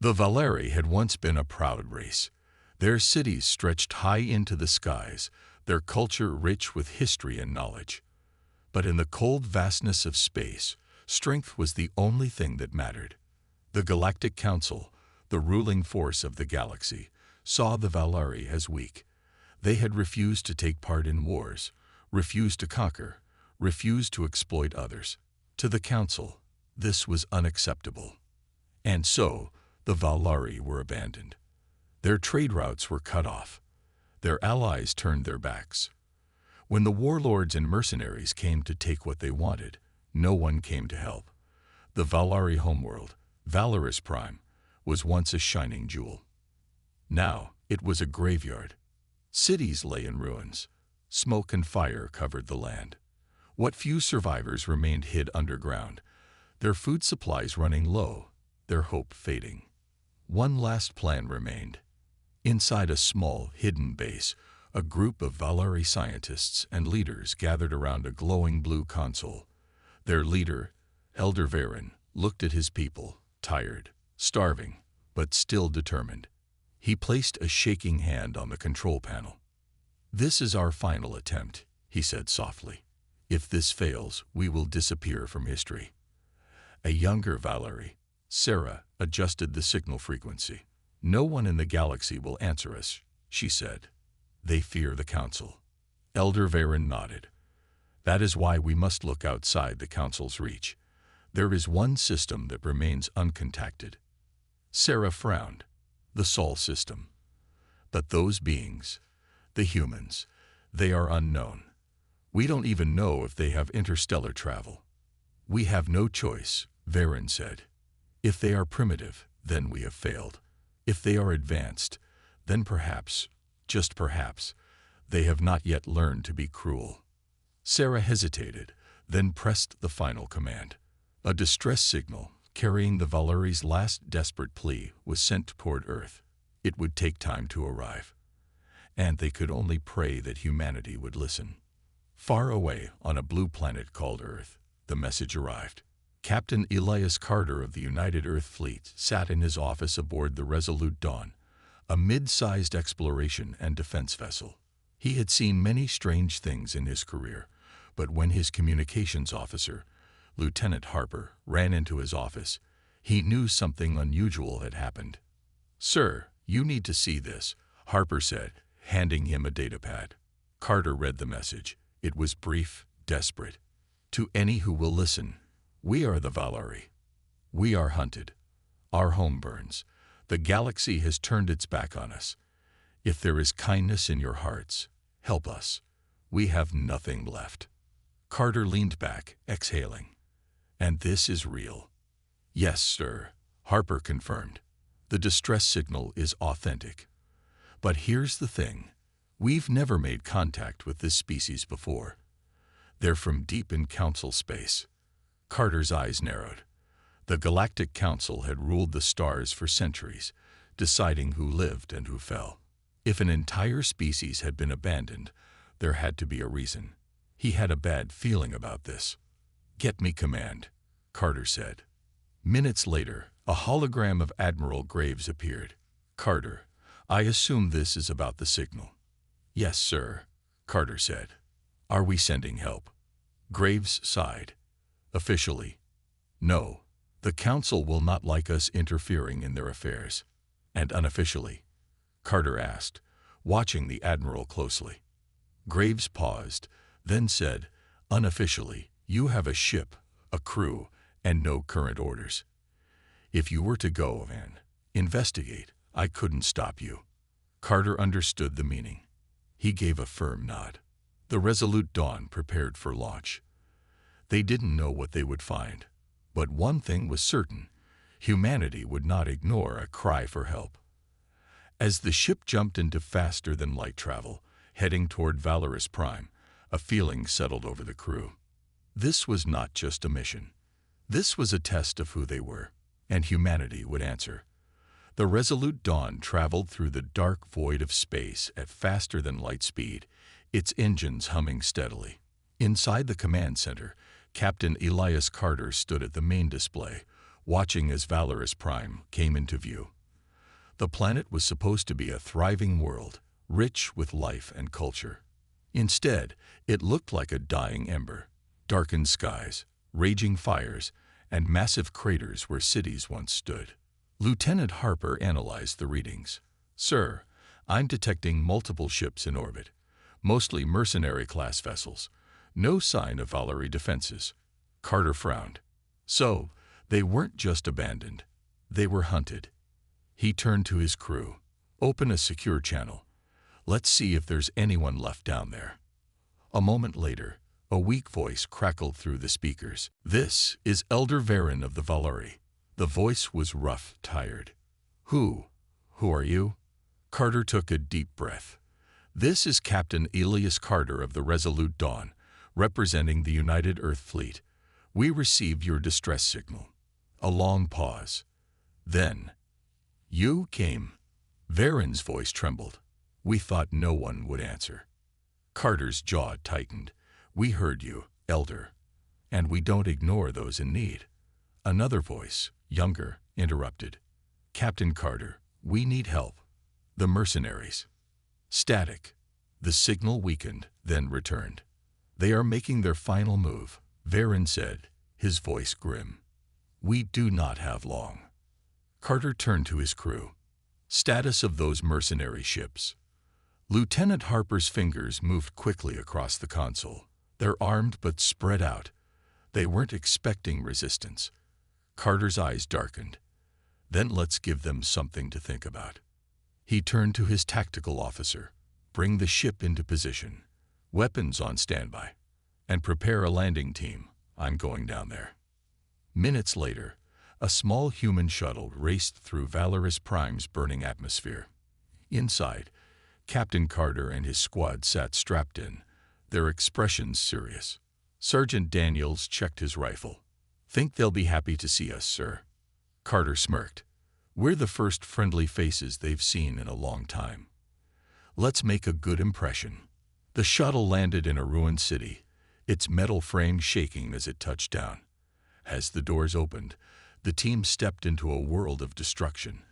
The Valeri had once been a proud race. Their cities stretched high into the skies, their culture rich with history and knowledge. But in the cold vastness of space, strength was the only thing that mattered. The Galactic Council, the ruling force of the galaxy, saw the Valeri as weak. They had refused to take part in wars, refused to conquer, refused to exploit others. To the Council, this was unacceptable. And so, the Valeri were abandoned. Their trade routes were cut off. Their allies turned their backs. When the warlords and mercenaries came to take what they wanted, no one came to help. The Valeri homeworld, Valoris Prime, was once a shining jewel. Now it was a graveyard. Cities lay in ruins. Smoke and fire covered the land. What few survivors remained hid underground, their food supplies running low, their hope fading. One last plan remained. Inside a small, hidden base, a group of Valeri scientists and leaders gathered around a glowing blue console. Their leader, Elder Varen, looked at his people, tired, starving, but still determined. He placed a shaking hand on the control panel. "This is our final attempt," he said softly. "If this fails, we will disappear from history." A younger Valeri, Sarah, adjusted the signal frequency. "No one in the galaxy will answer us," she said. "They fear the Council." Elder Varen nodded. "That is why we must look outside the Council's reach. There is one system that remains uncontacted." Sarah frowned. "The Sol system. But those beings, the humans, they are unknown. We don't even know if they have interstellar travel." "We have no choice," Varen said. "If they are primitive, then we have failed. If they are advanced, then perhaps, just perhaps, they have not yet learned to be cruel." Sarah hesitated, then pressed the final command. A distress signal, carrying the Valeri's last desperate plea, was sent toward Earth. It would take time to arrive. And they could only pray that humanity would listen. Far away, on a blue planet called Earth, the message arrived. Captain Elias Carter of the United Earth Fleet sat in his office aboard the Resolute Dawn, a mid-sized exploration and defense vessel. He had seen many strange things in his career, but when his communications officer, Lieutenant Harper, ran into his office, he knew something unusual had happened. "Sir, you need to see this," Harper said, handing him a datapad. Carter read the message. It was brief, desperate. "To any who will listen, we are the Valeri. We are hunted. Our home burns. The galaxy has turned its back on us. If there is kindness in your hearts, help us. We have nothing left." Carter leaned back, exhaling. "And this is real?" "Yes, sir," Harper confirmed. "The distress signal is authentic. But here's the thing. We've never made contact with this species before. They're from deep in Council space." Carter's eyes narrowed. The Galactic Council had ruled the stars for centuries, deciding who lived and who fell. If an entire species had been abandoned, there had to be a reason. He had a bad feeling about this. "Get me command," Carter said. Minutes later, a hologram of Admiral Graves appeared. "Carter, I assume this is about the signal." "Yes, sir," Carter said. "Are we sending help?" Graves sighed. "Officially, no. The Council will not like us interfering in their affairs." "And unofficially?" Carter asked, watching the Admiral closely. Graves paused, then said, "Unofficially, you have a ship, a crew, and no current orders. If you were to go and investigate, I couldn't stop you." Carter understood the meaning. He gave a firm nod. The Resolute Dawn prepared for launch. They didn't know what they would find, but one thing was certain: humanity would not ignore a cry for help. As the ship jumped into faster-than-light travel, heading toward Valoris Prime, a feeling settled over the crew. This was not just a mission. This was a test of who they were, and humanity would answer. The Resolute Dawn traveled through the dark void of space at faster-than-light speed, its engines humming steadily. Inside the command center, Captain Elias Carter stood at the main display, watching as Valorous Prime came into view. The planet was supposed to be a thriving world, rich with life and culture. Instead, it looked like a dying ember, darkened skies, raging fires, and massive craters where cities once stood. Lieutenant Harper analyzed the readings. "Sir, I'm detecting multiple ships in orbit, mostly mercenary-class vessels. No sign of Valkyrie defenses." Carter frowned. So, they weren't just abandoned. They were hunted. He turned to his crew. "Open a secure channel. Let's see if there's anyone left down there." A moment later, a weak voice crackled through the speakers. "This is Elder Varen of the Valkyrie." The voice was rough, tired. Who are you?" Carter took a deep breath. "This is Captain Elias Carter of the Resolute Dawn, representing the United Earth Fleet. We received your distress signal." A long pause. Then, "You came." Varen's voice trembled. "We thought no one would answer." Carter's jaw tightened. "We heard you, Elder, and we don't ignore those in need." Another voice, younger, interrupted. "Captain Carter, we need help." The mercenaries. Static. The signal weakened, then returned. "They are making their final move," Varen said, his voice grim. "We do not have long." Carter turned to his crew. "Status of those mercenary ships." Lieutenant Harper's fingers moved quickly across the console. "They're armed but spread out. They weren't expecting resistance." Carter's eyes darkened. "Then let's give them something to think about." He turned to his tactical officer. "Bring the ship into position. Weapons on standby. And prepare a landing team. I'm going down there." Minutes later, a small human shuttle raced through Valorous Prime's burning atmosphere. Inside, Captain Carter and his squad sat strapped in, their expressions serious. Sergeant Daniels checked his rifle. "Think they'll be happy to see us, sir." Carter smirked. "We're the first friendly faces they've seen in a long time. Let's make a good impression." The shuttle landed in a ruined city, its metal frame shaking as it touched down. As the doors opened, the team stepped into a world of destruction.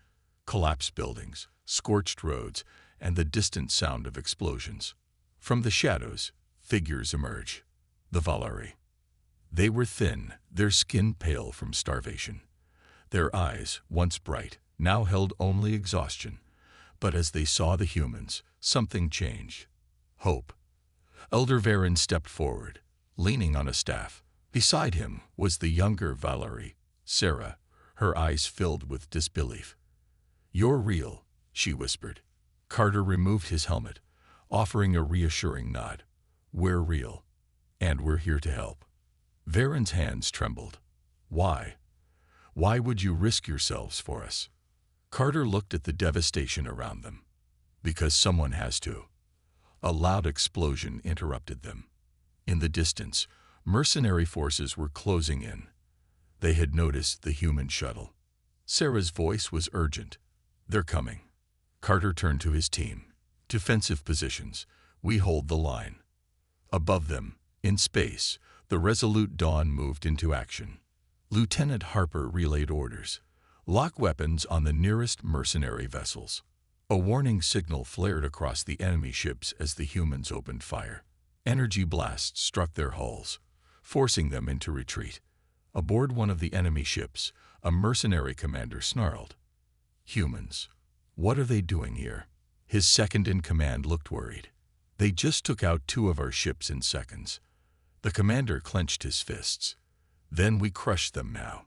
Collapsed buildings, scorched roads, and the distant sound of explosions. From the shadows, figures emerged. The Valkyrie. They were thin, their skin pale from starvation. Their eyes, once bright, now held only exhaustion. But as they saw the humans, something changed. Hope. Elder Varen stepped forward, leaning on a staff. Beside him was the younger Valkyrie, Sarah, her eyes filled with disbelief. "You're real," she whispered. Carter removed his helmet, offering a reassuring nod. "We're real, and we're here to help." Varen's hands trembled. "Why? Why would you risk yourselves for us?" Carter looked at the devastation around them. "Because someone has to." A loud explosion interrupted them. In the distance, mercenary forces were closing in. They had noticed the human shuttle. Sarah's voice was urgent. "They're coming." Carter turned to his team. "Defensive positions. We hold the line." Above them, in space, the Resolute Dawn moved into action. Lieutenant Harper relayed orders. "Lock weapons on the nearest mercenary vessels." A warning signal flared across the enemy ships as the humans opened fire. Energy blasts struck their hulls, forcing them into retreat. Aboard one of the enemy ships, a mercenary commander snarled. "Humans, what are they doing here?" His second-in-command looked worried. "They just took out 2 of our ships in seconds." The commander clenched his fists. "Then we crushed them now."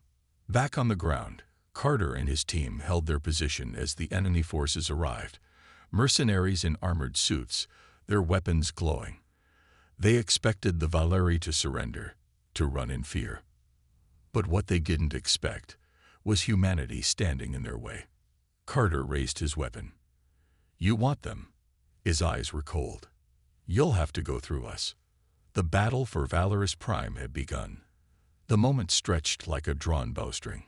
Back on the ground, Carter and his team held their position as the enemy forces arrived. Mercenaries in armored suits, their weapons glowing. They expected the Valkyrie to surrender, to run in fear. But what they didn't expect was humanity standing in their way. Carter raised his weapon. "You want them?" His eyes were cold. "You'll have to go through us." The battle for Valorous Prime had begun. The moment stretched like a drawn bowstring.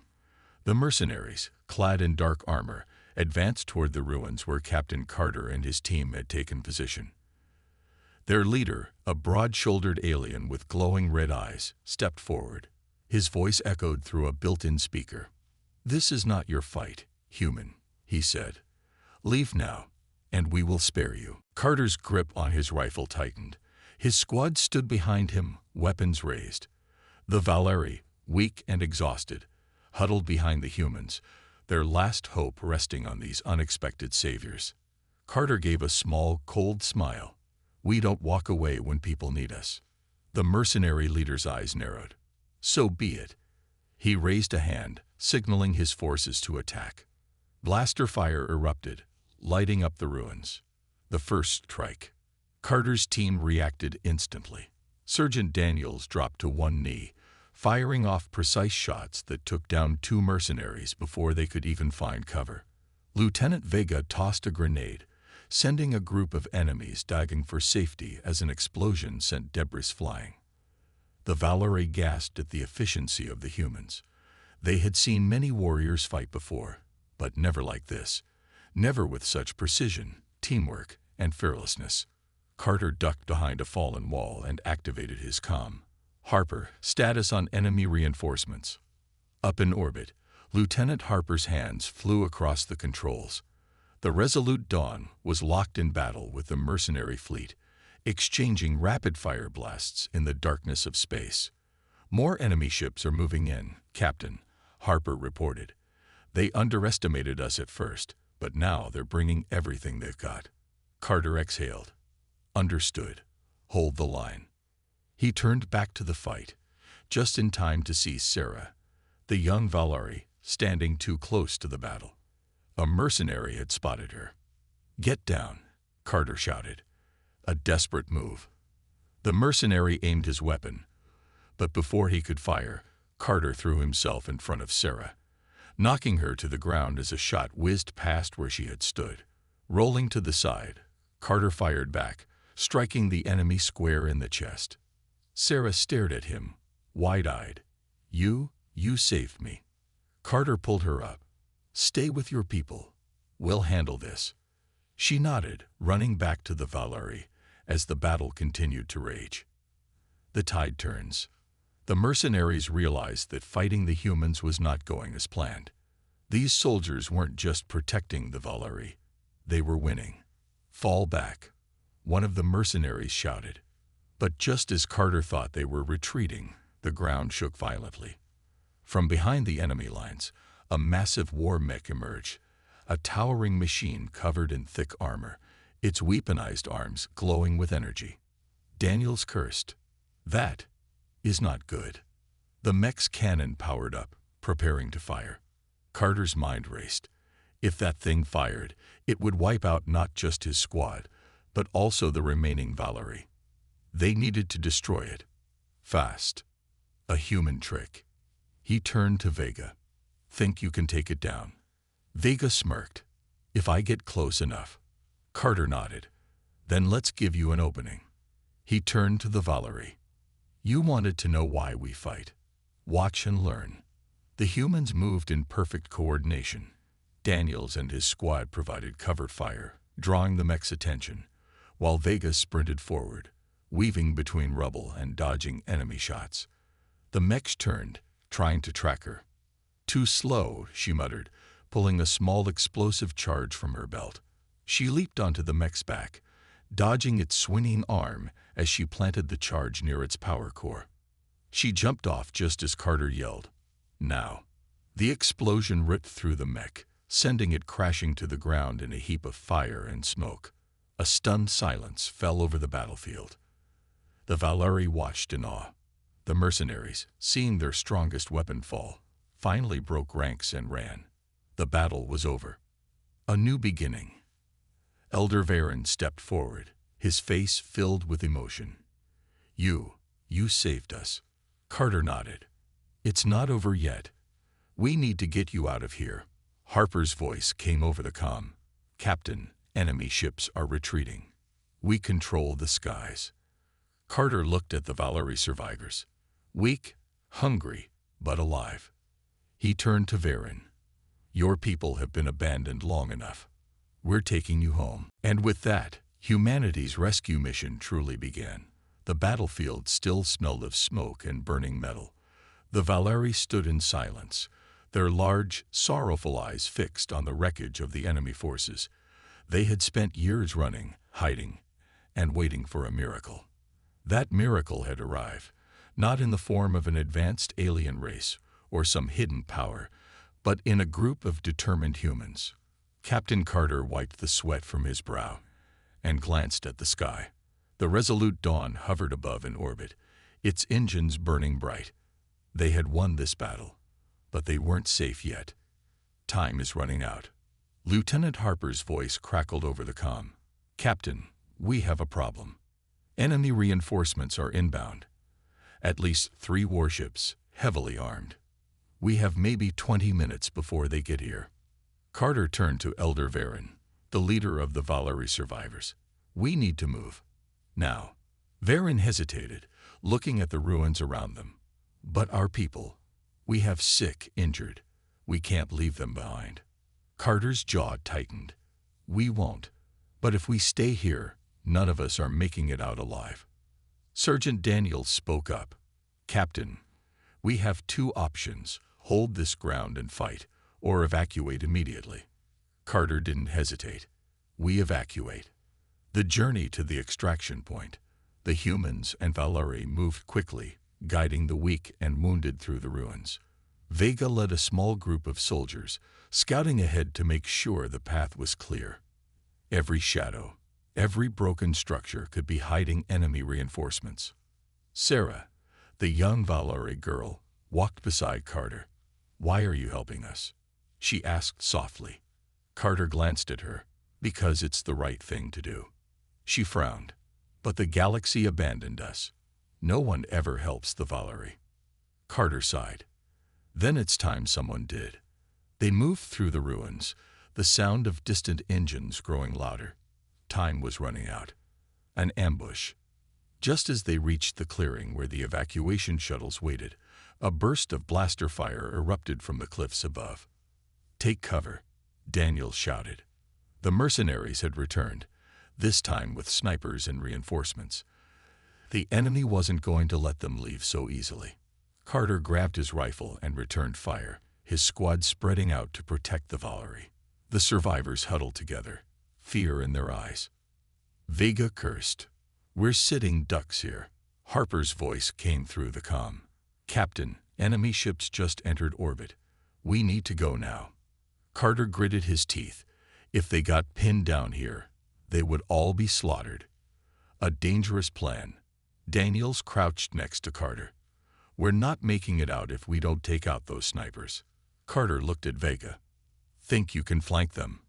The mercenaries, clad in dark armor, advanced toward the ruins where Captain Carter and his team had taken position. Their leader, a broad-shouldered alien with glowing red eyes, stepped forward. His voice echoed through a built-in speaker. "This is not your fight, human," he said. "Leave now, and we will spare you." Carter's grip on his rifle tightened. His squad stood behind him, weapons raised. The Valeri, weak and exhausted, huddled behind the humans, their last hope resting on these unexpected saviors. Carter gave a small, cold smile. "We don't walk away when people need us." The mercenary leader's eyes narrowed. "So be it." He raised a hand, signaling his forces to attack. Blaster fire erupted, lighting up the ruins. The first strike. Carter's team reacted instantly. Sergeant Daniels dropped to one knee, firing off precise shots that took down 2 mercenaries before they could even find cover. Lieutenant Vega tossed a grenade, sending a group of enemies diving for safety as an explosion sent debris flying. The Valeri gasped at the efficiency of the humans. They had seen many warriors fight before, but never like this. Never with such precision, teamwork, and fearlessness. Carter ducked behind a fallen wall and activated his comm. "Harper, status on enemy reinforcements." Up in orbit, Lieutenant Harper's hands flew across the controls. The Resolute Dawn was locked in battle with the mercenary fleet, exchanging rapid-fire blasts in the darkness of space. "More enemy ships are moving in, Captain," Harper reported. "They underestimated us at first, but now they're bringing everything they've got." Carter exhaled. "Understood. Hold the line." He turned back to the fight, just in time to see Sarah, the young Valeri, standing too close to the battle. A mercenary had spotted her. "Get down," Carter shouted. A desperate move. The mercenary aimed his weapon, but before he could fire, Carter threw himself in front of Sarah, knocking her to the ground as a shot whizzed past where she had stood. Rolling to the side, Carter fired back, striking the enemy square in the chest. Sarah stared at him, wide-eyed. You saved me." Carter pulled her up. "Stay with your people. We'll handle this." She nodded, running back to the Valeri as the battle continued to rage. The tide turns. The mercenaries realized that fighting the humans was not going as planned. These soldiers weren't just protecting the Valeri. They were winning. "Fall back," one of the mercenaries shouted. But just as Carter thought they were retreating, the ground shook violently. From behind the enemy lines, a massive war mech emerged, a towering machine covered in thick armor, its weaponized arms glowing with energy. Daniels cursed. "That is not good." The mech's cannon powered up, preparing to fire. Carter's mind raced. If that thing fired, it would wipe out not just his squad, but also the remaining Valeri. They needed to destroy it. Fast. A human trick. He turned to Vega. "Think you can take it down?" Vega smirked. "If I get close enough." Carter nodded. "Then let's give you an opening." He turned to the Valeri. "You wanted to know why we fight. Watch and learn." The humans moved in perfect coordination. Daniels and his squad provided cover fire, drawing the mech's attention, while Vega sprinted forward, weaving between rubble and dodging enemy shots. The mech turned, trying to track her. "Too slow," she muttered, pulling a small explosive charge from her belt. She leaped onto the mech's back, dodging its swinging arm as she planted the charge near its power core. She jumped off just as Carter yelled, "Now." The explosion ripped through the mech, sending it crashing to the ground in a heap of fire and smoke. A stunned silence fell over the battlefield. The Valeri watched in awe. The mercenaries, seeing their strongest weapon fall, finally broke ranks and ran. The battle was over. A new beginning. Elder Varen stepped forward, his face filled with emotion. You saved us." Carter nodded. "It's not over yet. We need to get you out of here." Harper's voice came over the comm. "Captain, enemy ships are retreating. We control the skies." Carter looked at the Valeri survivors. Weak, hungry, but alive. He turned to Varen. "Your people have been abandoned long enough. We're taking you home." And with that, humanity's rescue mission truly began. The battlefield still smelled of smoke and burning metal. The Valeri stood in silence, their large, sorrowful eyes fixed on the wreckage of the enemy forces. They had spent years running, hiding, and waiting for a miracle. That miracle had arrived, not in the form of an advanced alien race or some hidden power, but in a group of determined humans. Captain Carter wiped the sweat from his brow and glanced at the sky. The resolute Dawn hovered above in orbit, its engines burning bright. They had won this battle, but they weren't safe yet. Time is running out. Lieutenant Harper's voice crackled over the comm. Captain, we have a problem. Enemy reinforcements are inbound. At least 3 warships, heavily armed. We have maybe 20 minutes before they get here. Carter turned to Elder Varen, the leader of the Valeri survivors. We need to move. Now. Varen hesitated, looking at the ruins around them. But our people, we have sick, injured. We can't leave them behind. Carter's jaw tightened. We won't. But if we stay here, none of us are making it out alive. Sergeant Daniels spoke up. Captain, we have 2 options. Hold this ground and fight, or evacuate immediately. Carter didn't hesitate. We evacuate. The journey to the extraction point. The humans and Valeri moved quickly, guiding the weak and wounded through the ruins. Vega led a small group of soldiers, scouting ahead to make sure the path was clear. Every shadow, every broken structure could be hiding enemy reinforcements. Sarah, the young Valeri girl, walked beside Carter. Why are you helping us? She asked softly. Carter glanced at her. Because it's the right thing to do. She frowned. But the galaxy abandoned us. No one ever helps the Valeri. Carter sighed. Then it's time someone did. They moved through the ruins, the sound of distant engines growing louder. Time was running out. An ambush. Just as they reached the clearing where the evacuation shuttles waited, a burst of blaster fire erupted from the cliffs above. Take cover, Daniels shouted. The mercenaries had returned, this time with snipers and reinforcements. The enemy wasn't going to let them leave so easily. Carter grabbed his rifle and returned fire, his squad spreading out to protect the Valeri. The survivors huddled together, fear in their eyes. Vega cursed. We're sitting ducks here. Harper's voice came through the comm. Captain, enemy ships just entered orbit. We need to go now. Carter gritted his teeth. If they got pinned down here, they would all be slaughtered. A dangerous plan. Daniels crouched next to Carter. We're not making it out if we don't take out those snipers. Carter looked at Vega. Think you can flank them?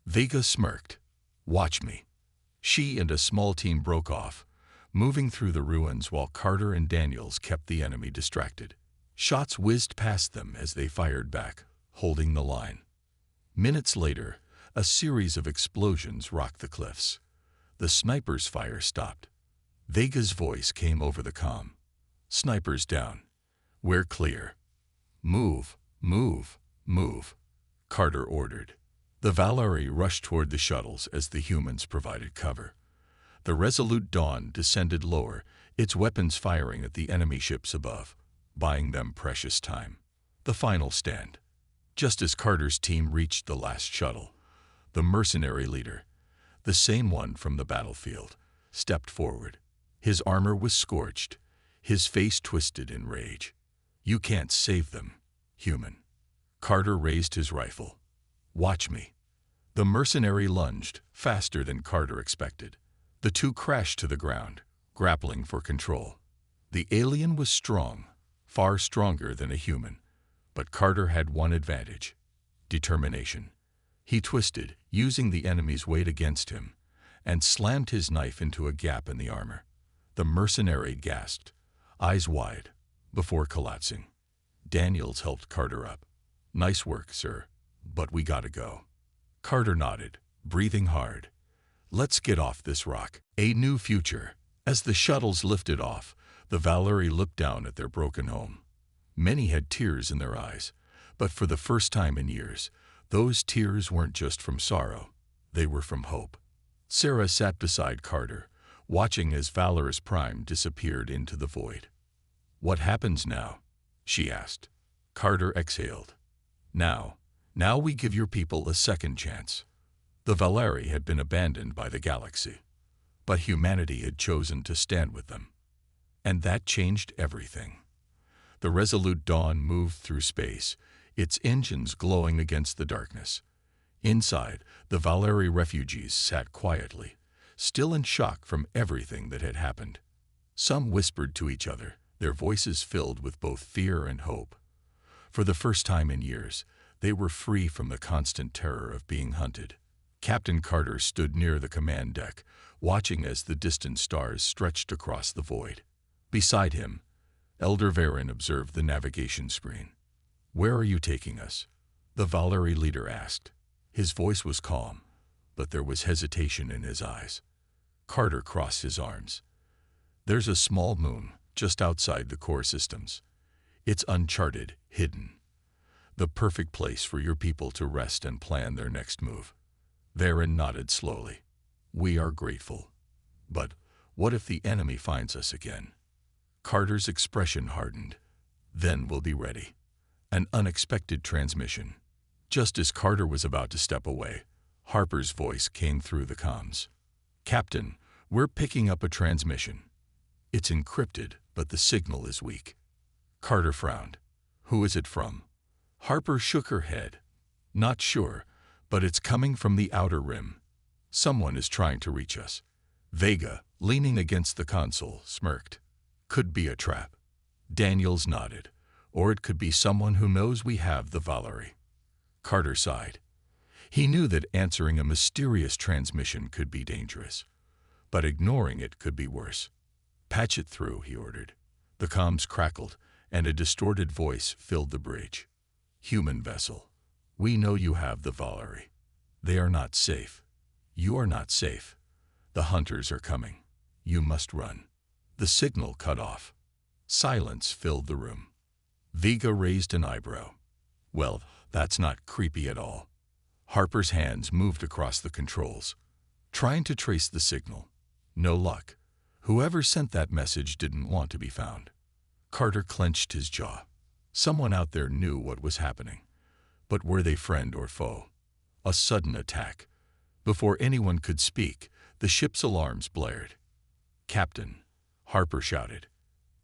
Vega smirked. Watch me. She and a small team broke off, moving through the ruins while Carter and Daniels kept the enemy distracted. Shots whizzed past them as they fired back, holding the line. Minutes later, a series of explosions rocked the cliffs. The snipers' fire stopped. Vega's voice came over the comm. Snipers down. We're clear. Move, move, move, Carter ordered. The Valeri rushed toward the shuttles as the humans provided cover. The resolute Dawn descended lower, its weapons firing at the enemy ships above, buying them precious time. The final stand. Just as Carter's team reached the last shuttle, the mercenary leader, the same one from the battlefield, stepped forward. His armor was scorched, his face twisted in rage. You can't save them, human. Carter raised his rifle. Watch me. The mercenary lunged, faster than Carter expected. The two crashed to the ground, grappling for control. The alien was strong, far stronger than a human, but Carter had one advantage: determination. He twisted, using the enemy's weight against him, and slammed his knife into a gap in the armor. The mercenary gasped, eyes wide, before collapsing. Daniels helped Carter up. Nice work, sir, but we gotta go. Carter nodded, breathing hard. Let's get off this rock. A new future. As the shuttles lifted off, the Valeri looked down at their broken home. Many had tears in their eyes, but for the first time in years, those tears weren't just from sorrow, they were from hope. Sarah sat beside Carter, watching as Valorous Prime disappeared into the void. What happens now? she asked. Carter exhaled. Now we give your people a second chance. The Valeri had been abandoned by the galaxy, but humanity had chosen to stand with them. And that changed everything. The resolute Dawn moved through space, its engines glowing against the darkness. Inside, the Valeri refugees sat quietly, still in shock from everything that had happened. Some whispered to each other, their voices filled with both fear and hope. For the first time in years, they were free from the constant terror of being hunted. Captain Carter stood near the command deck, watching as the distant stars stretched across the void. Beside him, Elder Varen observed the navigation screen. "Where are you taking us?" the Valeri leader asked. His voice was calm, but there was hesitation in his eyes. Carter crossed his arms. "There's a small moon just outside the core systems. It's uncharted, hidden. The perfect place for your people to rest and plan their next move." Varen nodded slowly. "We are grateful. But what if the enemy finds us again?" Carter's expression hardened. "Then we'll be ready." An unexpected transmission. Just as Carter was about to step away, Harper's voice came through the comms. "Captain, we're picking up a transmission. It's encrypted, but the signal is weak." Carter frowned. "Who is it from?" Harper shook her head. "Not sure, but it's coming from the outer rim. Someone is trying to reach us." Vega, leaning against the console, smirked. "Could be a trap." Daniels nodded. "Or it could be someone who knows we have the Valeri." Carter sighed. He knew that answering a mysterious transmission could be dangerous, but ignoring it could be worse. "Patch it through," he ordered. The comms crackled, and a distorted voice filled the bridge. "Human vessel, we know you have the Valeri. They are not safe. You are not safe. The hunters are coming. You must run." The signal cut off. Silence filled the room. Vega raised an eyebrow. "Well, that's not creepy at all." Harper's hands moved across the controls, trying to trace the signal. No luck. Whoever sent that message didn't want to be found. Carter clenched his jaw. Someone out there knew what was happening. But were they friend or foe? A sudden attack. Before anyone could speak, the ship's alarms blared. "Captain," Harper shouted.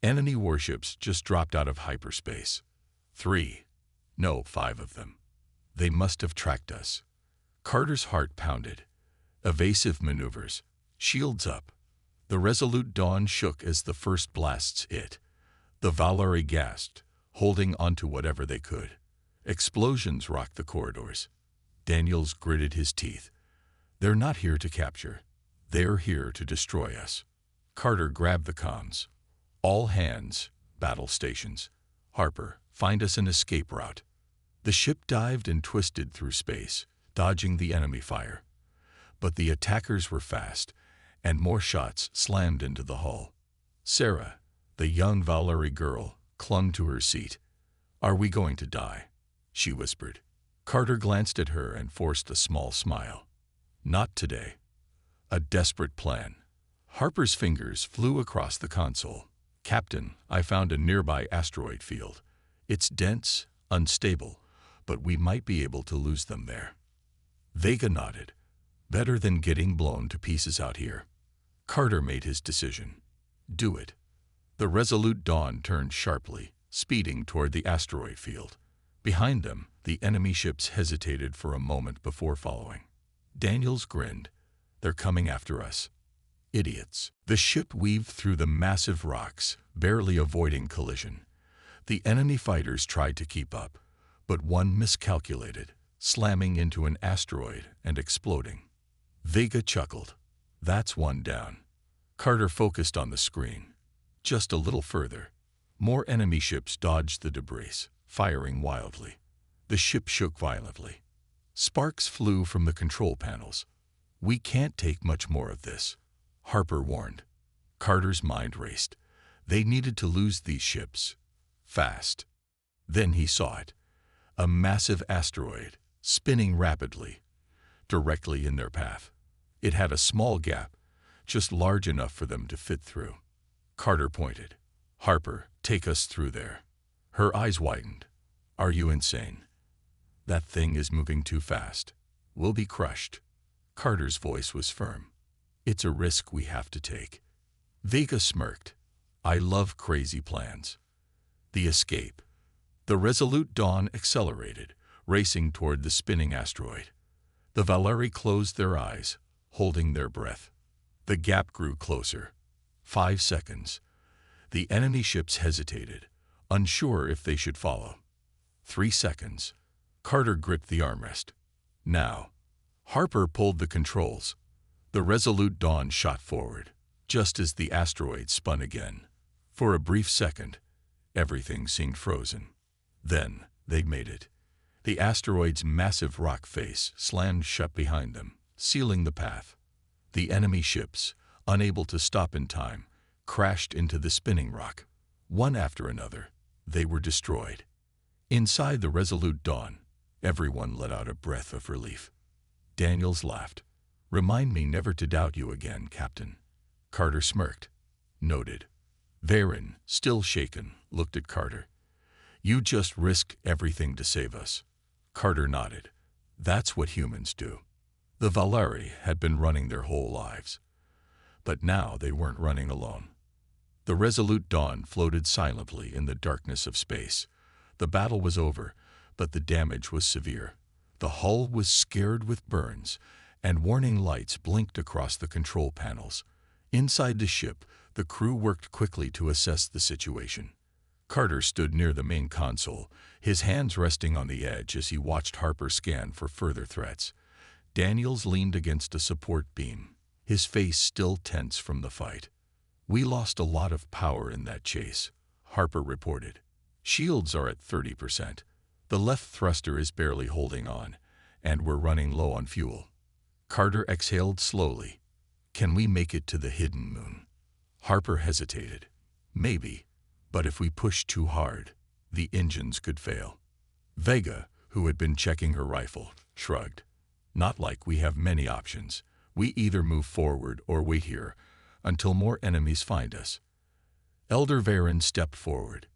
"Enemy warships just dropped out of hyperspace. 3. No, 5 of them. They must have tracked us." Carter's heart pounded. Evasive maneuvers. Shields up. The resolute Dawn shook as the first blasts hit. The Valeri gasped, holding onto whatever they could. Explosions rocked the corridors. Daniels gritted his teeth. "They're not here to capture. They're here to destroy us." Carter grabbed the comms. "All hands, battle stations. Harper, find us an escape route." The ship dived and twisted through space, dodging the enemy fire. But the attackers were fast, and more shots slammed into the hull. Sarah, the young Valeri girl, clung to her seat. "Are we going to die?" she whispered. Carter glanced at her and forced a small smile. "Not today." A desperate plan. Harper's fingers flew across the console. "Captain, I found a nearby asteroid field. It's dense, unstable, but we might be able to lose them there." Vega nodded. "Better than getting blown to pieces out here." Carter made his decision. "Do it." The resolute Dawn turned sharply, speeding toward the asteroid field. Behind them, the enemy ships hesitated for a moment before following. Daniels grinned. "They're coming after us." Idiots. The ship weaved through the massive rocks, barely avoiding collision. The enemy fighters tried to keep up, but one miscalculated, slamming into an asteroid and exploding. Vega chuckled. "That's one down." Carter focused on the screen. Just a little further. More enemy ships dodged the debris, firing wildly. The ship shook violently. Sparks flew from the control panels. "We can't take much more of this," Harper warned. Carter's mind raced. They needed to lose these ships. Fast. Then he saw it. A massive asteroid, spinning rapidly, directly in their path. It had a small gap, just large enough for them to fit through. Carter pointed. "Harper, take us through there." Her eyes widened. Are you insane? That thing is moving too fast. We'll be crushed. Carter's voice was firm. It's a risk we have to take. Vega smirked. I love crazy plans. The escape. The Resolute Dawn accelerated, racing toward the spinning asteroid. The Valeri closed their eyes, holding their breath. The gap grew closer. 5 seconds. The enemy ships hesitated, unsure if they should follow. 3 seconds. Carter gripped the armrest. Now. Harper pulled the controls. The Resolute Dawn shot forward, just as the asteroid spun again. For a brief second, everything seemed frozen. Then, they made it. The asteroid's massive rock face slammed shut behind them, sealing the path. The enemy ships, unable to stop in time, crashed into the spinning rock. One after another, they were destroyed. Inside the Resolute Dawn, everyone let out a breath of relief. Daniels laughed. Remind me never to doubt you again, Captain. Carter smirked. Noted. Varen, still shaken, looked at Carter. You just risked everything to save us. Carter nodded. That's what humans do. The Valeri had been running their whole lives. But now they weren't running alone. The Resolute Dawn floated silently in the darkness of space. The battle was over, but the damage was severe. The hull was scared with burns, and warning lights blinked across the control panels. Inside the ship, the crew worked quickly to assess the situation. Carter stood near the main console, his hands resting on the edge as he watched Harper scan for further threats. Daniels leaned against a support beam, his face still tense from the fight. We lost a lot of power in that chase, Harper reported. Shields are at 30%. The left thruster is barely holding on, and we're running low on fuel. Carter exhaled slowly. Can we make it to the hidden moon? Harper hesitated. Maybe, but if we push too hard, the engines could fail. Vega, who had been checking her rifle, shrugged. Not like we have many options. We either move forward or wait here until more enemies find us. Elder Varen stepped forward.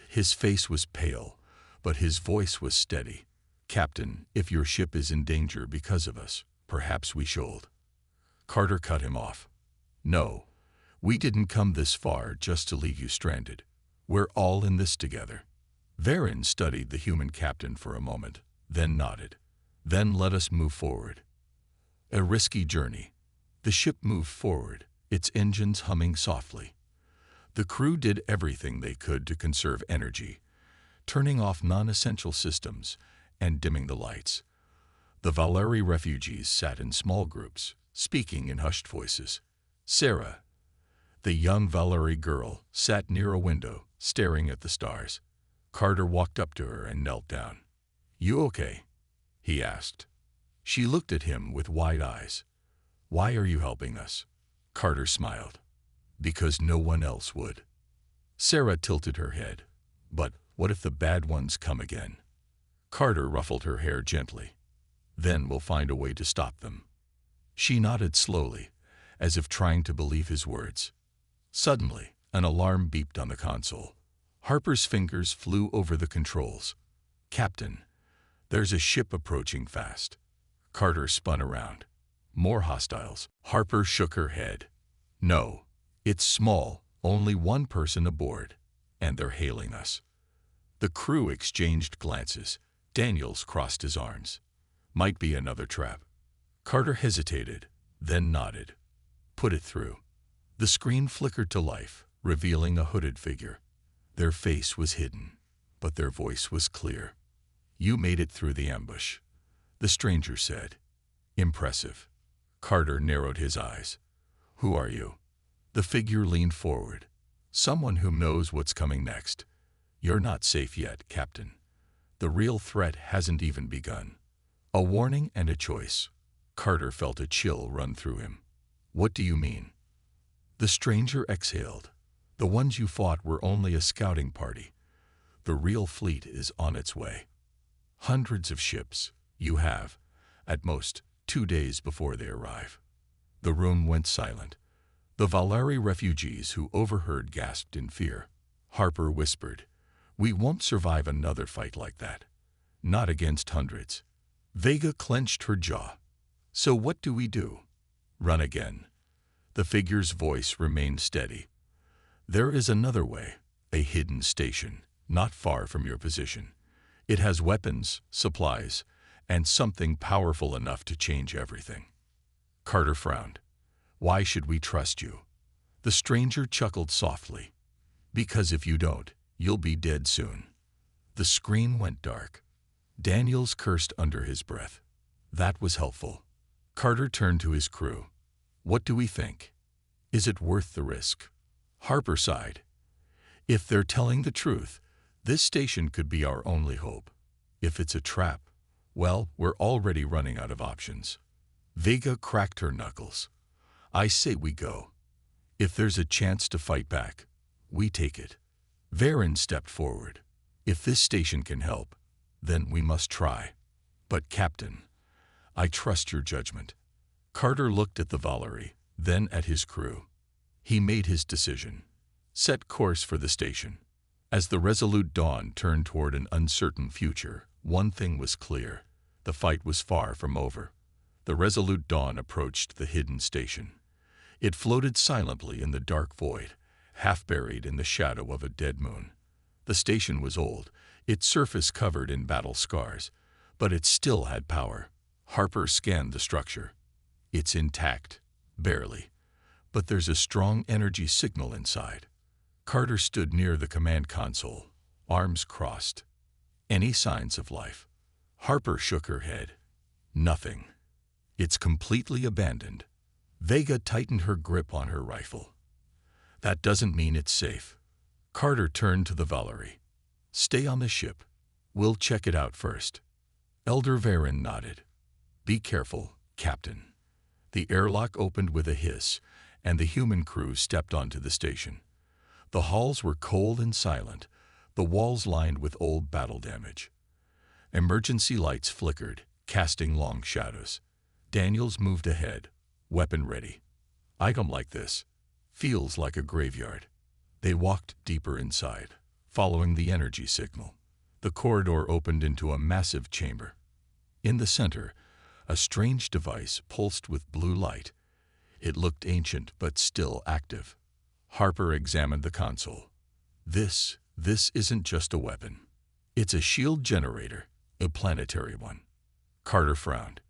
His face was pale, but his voice was steady. Captain, if your ship is in danger because of us, perhaps we should. Carter cut him off. No, we didn't come this far just to leave you stranded. We're all in this together. Varen studied the human captain for a moment, then nodded. Then let us move forward. A risky journey. The ship moved forward, its engines humming softly. The crew did everything they could to conserve energy, turning off non-essential systems and dimming the lights. The Valeri refugees sat in small groups, speaking in hushed voices. Sarah, the young Valeri girl, sat near a window, staring at the stars. Carter walked up to her and knelt down. You okay? He asked. She looked at him with wide eyes. Why are you helping us? Carter smiled. Because no one else would. Sarah tilted her head. But what if the bad ones come again? Carter ruffled her hair gently. Then we'll find a way to stop them. She nodded slowly, as if trying to believe his words. Suddenly, an alarm beeped on the console. Harper's fingers flew over the controls. Captain, there's a ship approaching fast. Carter spun around. More hostiles. Harper shook her head. No, it's small, only one person aboard, and they're hailing us. The crew exchanged glances. Daniels crossed his arms. Might be another trap. Carter hesitated, then nodded. Put it through. The screen flickered to life, revealing a hooded figure. Their face was hidden, but their voice was clear. You made it through the ambush, the stranger said. Impressive. Carter narrowed his eyes. Who are you? The figure leaned forward. Someone who knows what's coming next. You're not safe yet, Captain. The real threat hasn't even begun. A warning and a choice. Carter felt a chill run through him. What do you mean? The stranger exhaled. The ones you fought were only a scouting party. The real fleet is on its way. Hundreds of ships. You have, at most, 2 days before they arrive. The room went silent. The Valeri refugees who overheard gasped in fear. Harper whispered, We won't survive another fight like that. Not against hundreds. Vega clenched her jaw. So what do we do? Run again. The figure's voice remained steady. There is another way, a hidden station, not far from your position. It has weapons, supplies, and something powerful enough to change everything. Carter frowned. Why should we trust you? The stranger chuckled softly. Because if you don't, you'll be dead soon. The screen went dark. Daniels cursed under his breath. That was helpful. Carter turned to his crew. What do we think? Is it worth the risk? Harper sighed. If they're telling the truth, this station could be our only hope. If it's a trap, well, we're already running out of options. Vega cracked her knuckles. I say we go. If there's a chance to fight back, we take it. Varen stepped forward. If this station can help, then we must try. But Captain, I trust your judgment. Carter looked at the Valerie, then at his crew. He made his decision. Set course for the station. As the Resolute Dawn turned toward an uncertain future, one thing was clear. The fight was far from over. The Resolute Dawn approached the hidden station. It floated silently in the dark void, half buried in the shadow of a dead moon. The station was old, its surface covered in battle scars, but it still had power. Harper scanned the structure. It's intact, barely, but there's a strong energy signal inside. Carter stood near the command console, arms crossed. Any signs of life? Harper shook her head. Nothing. It's completely abandoned. Vega tightened her grip on her rifle. That doesn't mean it's safe. Carter turned to the Valerie. Stay on the ship. We'll check it out first. Elder Varen nodded. Be careful, Captain. The airlock opened with a hiss, and the human crew stepped onto the station. The halls were cold and silent, the walls lined with old battle damage. Emergency lights flickered, casting long shadows. Daniels moved ahead, weapon ready. Item like this feels like a graveyard. They walked deeper inside, following the energy signal. The corridor opened into a massive chamber. In the center, a strange device pulsed with blue light. It looked ancient but still active. Harper examined the console. This isn't just a weapon. It's a shield generator, a planetary one. Carter frowned.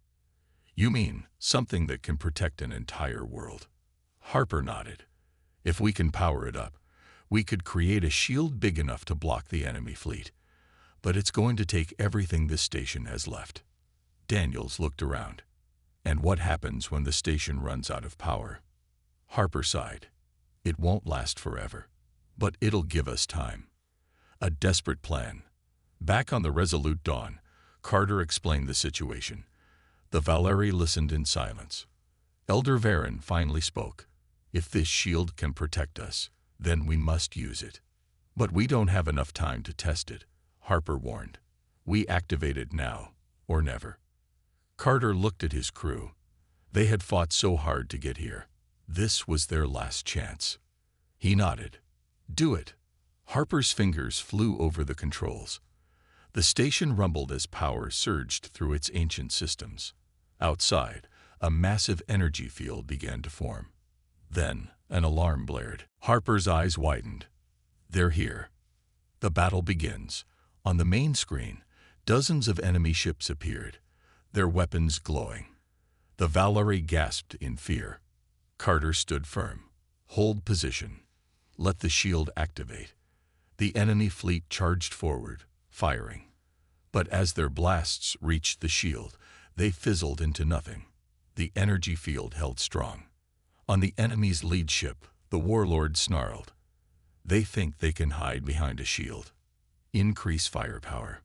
You mean something that can protect an entire world? Harper nodded. If we can power it up, we could create a shield big enough to block the enemy fleet. But it's going to take everything this station has left. Daniels looked around. And what happens when the station runs out of power? Harper sighed. It won't last forever, but it'll give us time. A desperate plan. Back on the Resolute Dawn, Carter explained the situation. The Valerie listened in silence. Elder Varen finally spoke. If this shield can protect us, then we must use it. But we don't have enough time to test it, Harper warned. We activate it now, or never. Carter looked at his crew. They had fought so hard to get here. This was their last chance. He nodded. Do it. Harper's fingers flew over the controls. The station rumbled as power surged through its ancient systems. Outside, a massive energy field began to form. Then, an alarm blared. Harper's eyes widened. They're here. The battle begins. On the main screen, dozens of enemy ships appeared, their weapons glowing. The Valerie gasped in fear. Carter stood firm. Hold position. Let the shield activate. The enemy fleet charged forward, firing. But as their blasts reached the shield, they fizzled into nothing. The energy field held strong. On the enemy's lead ship, the warlord snarled. They think they can hide behind a shield. Increase firepower.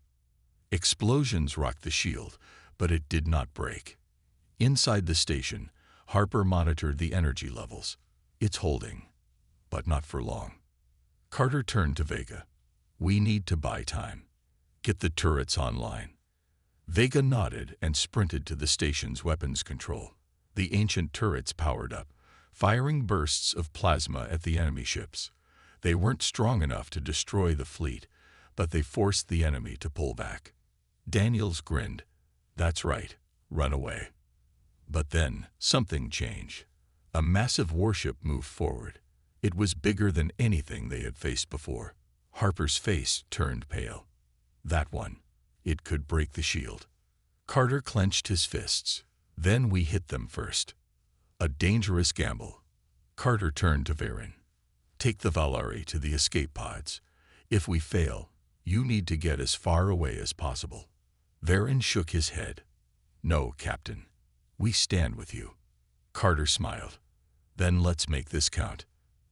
Explosions rocked the shield, but it did not break. Inside the station, Harper monitored the energy levels. It's holding, but not for long. Carter turned to Vega. We need to buy time. Get the turrets online. Vega nodded and sprinted to the station's weapons control. The ancient turrets powered up, firing bursts of plasma at the enemy ships. They weren't strong enough to destroy the fleet, but they forced the enemy to pull back. Daniels grinned. That's right, run away. But then, something changed. A massive warship moved forward. It was bigger than anything they had faced before. Harper's face turned pale. That one. It could break the shield. Carter clenched his fists. Then we hit them first. A dangerous gamble. Carter turned to Varen. Take the Valari to the escape pods. If we fail, you need to get as far away as possible. Varen shook his head. No, Captain. We stand with you. Carter smiled. Then let's make this count.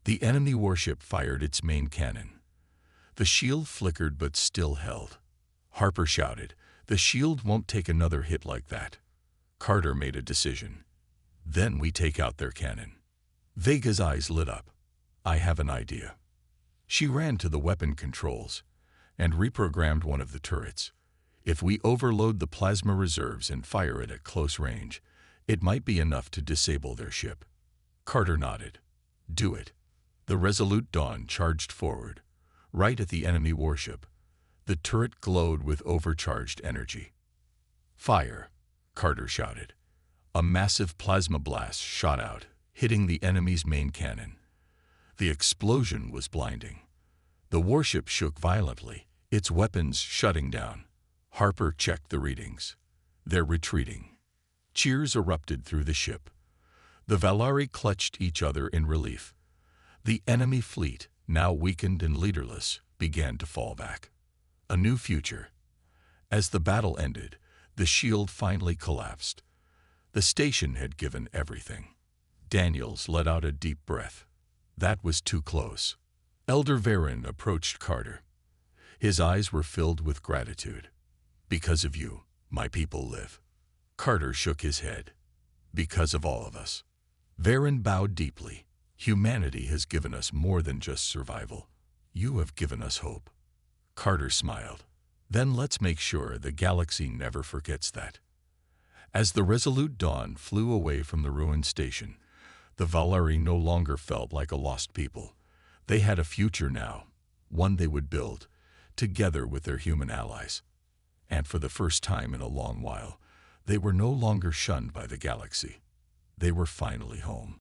The enemy warship fired its main cannon. The shield flickered but still held. Harper shouted, "The shield won't take another hit like that." Carter made a decision. Then we take out their cannon. Vega's eyes lit up. I have an idea. She ran to the weapon controls and reprogrammed one of the turrets. If we overload the plasma reserves and fire it at close range, it might be enough to disable their ship. Carter nodded. Do it. The Resolute Dawn charged forward, right at the enemy warship. The turret glowed with overcharged energy. Fire, Carter shouted. A massive plasma blast shot out, hitting the enemy's main cannon. The explosion was blinding. The warship shook violently, its weapons shutting down. Harper checked the readings. They're retreating. Cheers erupted through the ship. The Valari clutched each other in relief. The enemy fleet, now weakened and leaderless, began to fall back. A new future. As the battle ended, the shield finally collapsed. The station had given everything. Daniels let out a deep breath. That was too close. Elder Varen approached Carter. His eyes were filled with gratitude. Because of you, my people live. Carter shook his head. Because of all of us. Varen bowed deeply. Humanity has given us more than just survival. You have given us hope. Carter smiled. Then let's make sure the galaxy never forgets that. As the Resolute Dawn flew away from the ruined station, the Valari no longer felt like a lost people. They had a future now, one they would build, together with their human allies. And for the first time in a long while, they were no longer shunned by the galaxy. They were finally home.